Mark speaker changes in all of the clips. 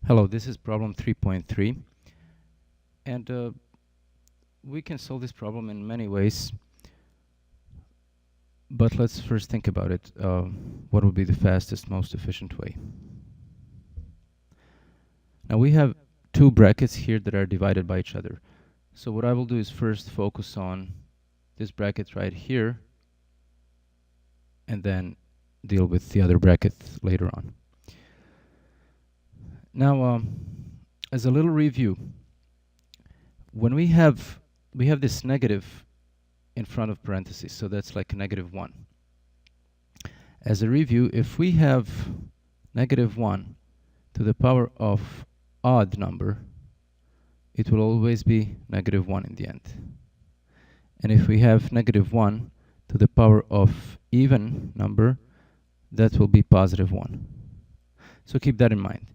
Speaker 1: Hello, this is problem 3.3, and we can solve this problem in many ways, but let's first think about it. What would be the fastest, most efficient way? Now we have two brackets here that are divided by each other. So what I will do is first focus on this bracket right here, and then deal with the other bracket later on. Now, as a little review, when we have this negative in front of parentheses, so that's like a -1. As a review, if we have -1 to the power of odd number, it will always be -1 in the end. And if we have -1 to the power of even number, that will be +1. So keep that in mind.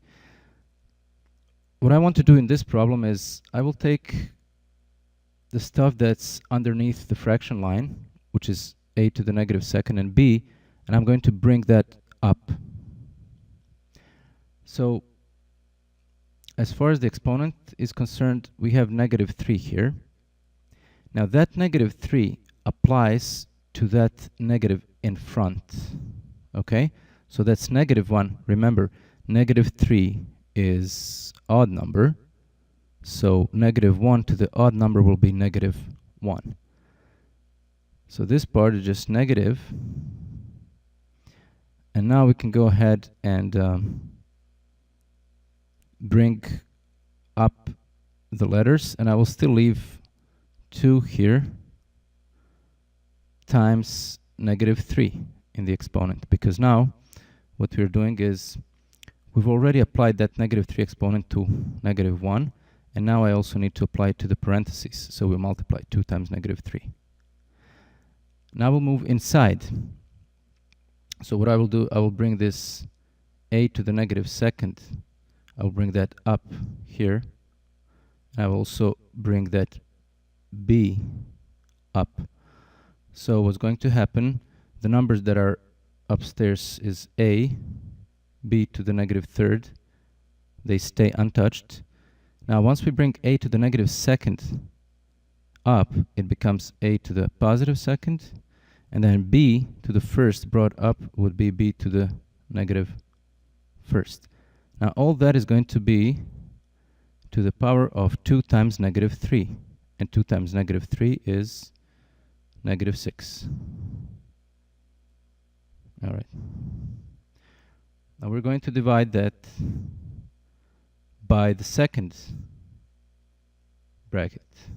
Speaker 1: What I want to do in this problem is I will take the stuff that's underneath the fraction line, which is a to the -2 and b, and I'm going to bring that up. So as far as the exponent is concerned, we have -3 here. Now that -3 applies to that negative in front. Okay? So that's -1. Remember, -3 is odd number. So -1 to the odd number will be -1. So this part is just negative. And now we can go ahead and bring up the letters, and I will still leave 2 here times -3 in the exponent, because now what we're doing is we've already applied that -3 exponent to -1, and now I also need to apply it to the parentheses, so we multiply 2 times -3. Now we'll move inside. So what I will do, I will bring this a to the -2, I will bring that up here. I will also bring that b up. So what's going to happen, the numbers that are upstairs is a, b to the -3rd, they stay untouched. Now once we bring a to the -2 up, it becomes a to the +2, and then b to the first brought up would be b to the -1. Now all that is going to be to the power of 2 times -3, and 2 times -3 is -6. All right. Now we're going to divide that by the second bracket.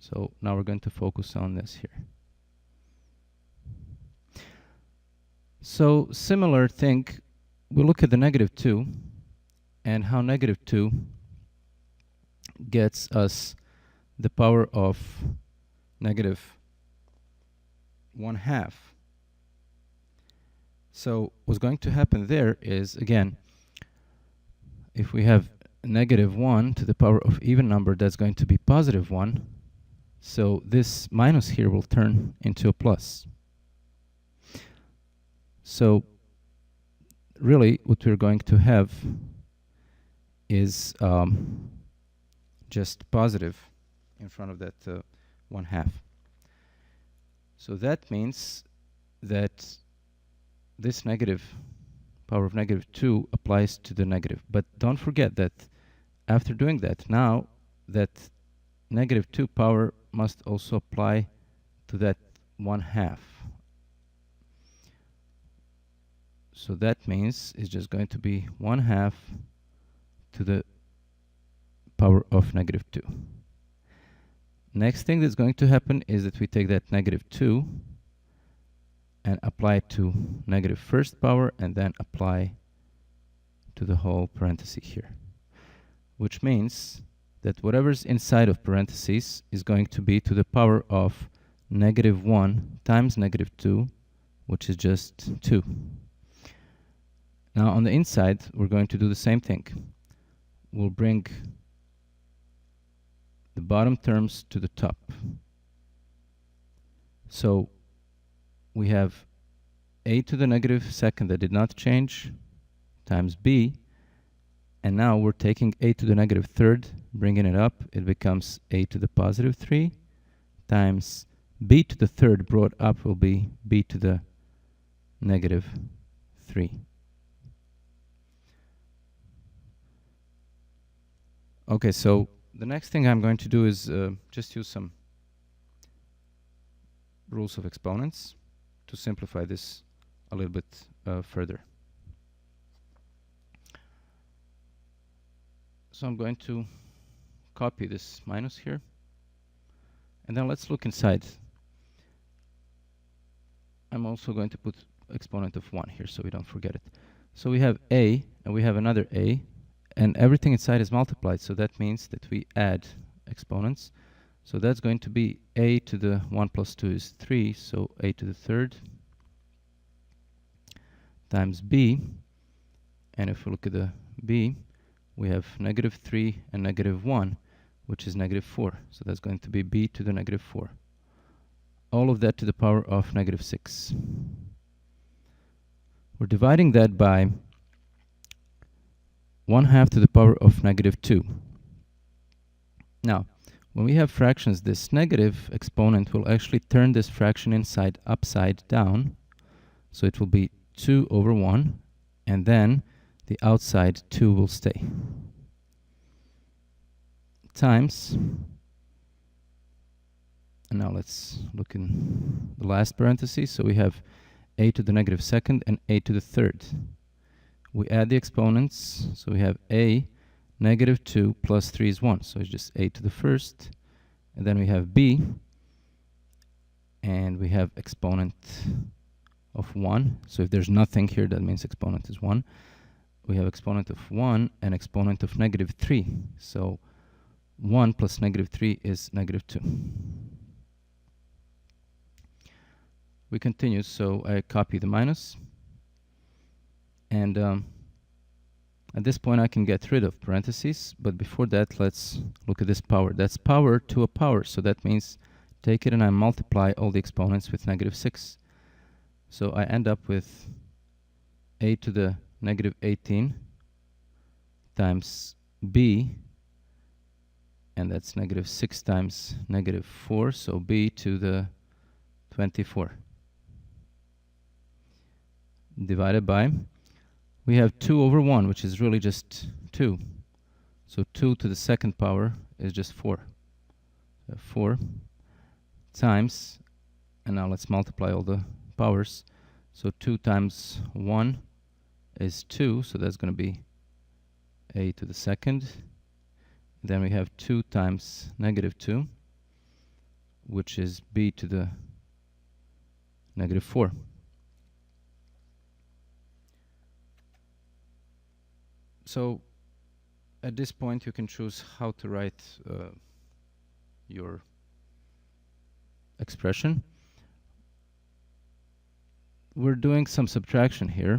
Speaker 1: So now we're going to focus on this here. So similar thing, we'll look at the -2 and how -2 gets us the power of -1/2. So what's going to happen there is, again, if we have -1 to the power of even number, that's going to be +1. So this minus here will turn into a plus. So really what we're going to have is just positive in front of that 1/2. So that means that this negative power of -2 applies to the negative. But don't forget that after doing that, now that -2 power must also apply to that 1/2. So that means it's just going to be 1/2 to the power of -2. Next thing that's going to happen is that we take that -2 and apply it to -1st power, and then apply to the whole parenthesis here. Which means that whatever's inside of parentheses is going to be to the power of -1 times -2, which is just 2. Now on the inside, we're going to do the same thing. We'll bring the bottom terms to the top. So we have a to the -2 that did not change times b, And now we're taking a to the negative third, bringing it up. It becomes a to the positive 3 times b to the third brought up will be b to the negative 3. Okay, so the next thing I'm going to do is just use some rules of exponents to simplify this a little bit further. So I'm going to copy this minus here, and then let's look inside. I'm also going to put exponent of 1 here so we don't forget it. So we have a, and we have another a, and everything inside is multiplied, so that means that we add exponents. So that's going to be a to the 1 plus 2 is 3, so a to the third times b, and if we look at the b, we have negative 3 and negative 1, which is negative 4, so that's going to be b to the negative 4. All of that to the power of negative 6. We're dividing that by 1/2 to the power of negative 2. Now, when we have fractions, this negative exponent will actually turn this fraction inside upside down. So it will be 2 over 1, and then the outside 2 will stay. Times, and now let's look in the last parenthesis. So we have a to the negative second and a to the third. We add the exponents, so we have a negative 2 plus 3 is 1, so it's just a to the first, and then we have b, and we have exponent of 1, so if there's nothing here, that means exponent is 1. We have exponent of 1 and exponent of negative 3, so 1 plus negative 3 is negative 2. We continue, so I copy the minus, and at this point I can get rid of parentheses, but before that let's look at this power. That's power to a power, so that means take it and I multiply all the exponents with negative 6. So I end up with a to the negative 18 times b, and that's negative 6 times negative 4, so b to the 24. Divided by, we have 2 over 1, which is really just 2. So 2 to the second power is just 4. 4 times, and now let's multiply all the powers. So 2 times 1 is 2, so that's going to be a to the second. Then we have 2 times negative 2, which is b to the negative 4. So at this point you can choose how to write your expression. We're doing some subtraction here.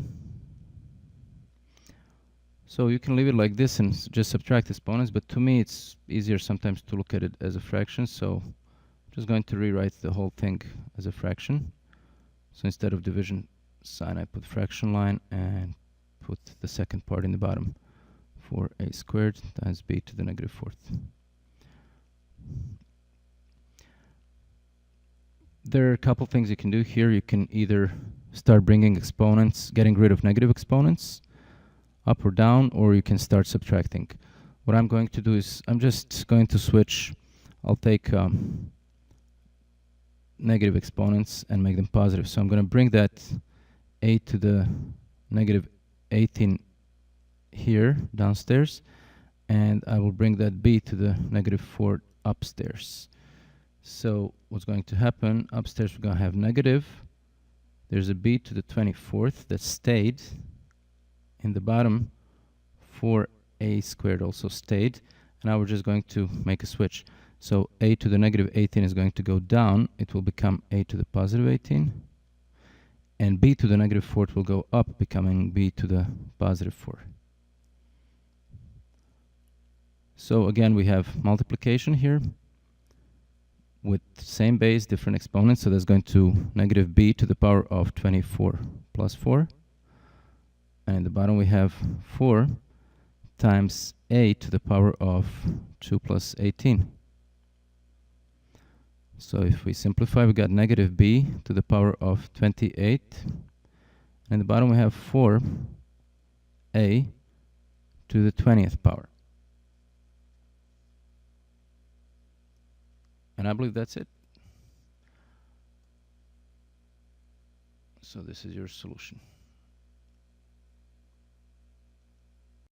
Speaker 1: So you can leave it like this and just subtract exponents, but to me it's easier sometimes to look at it as a fraction, so I'm just going to rewrite the whole thing as a fraction. So instead of division sign, I put fraction line and put the second part in the bottom. 4a squared times b to the negative 4th. There are a couple things you can do here. You can either start bringing exponents, getting rid of negative exponents, up or down, or you can start subtracting. What I'm going to do is I'm just going to switch. I'll take negative exponents and make them positive. So I'm going to bring that a to the negative 18 here downstairs, and I will bring that b to the negative 4 upstairs. So what's going to happen, upstairs we're going to have negative, there's a b to the 24th that stayed, in the bottom 4a squared also stayed, and now we're just going to make a switch. So a to the negative 18 is going to go down, it will become a to the positive 18, and b to the negative 4 will go up, becoming b to the positive 4. So again, we have multiplication here with same base, different exponents. So that's going to negative b to the power of 24 plus 4. And in the bottom we have 4 times a to the power of 2 plus 18. So if we simplify, we got negative b to the power of 28. And in the bottom we have 4a to the 20th power. And I believe that's it. So this is your solution.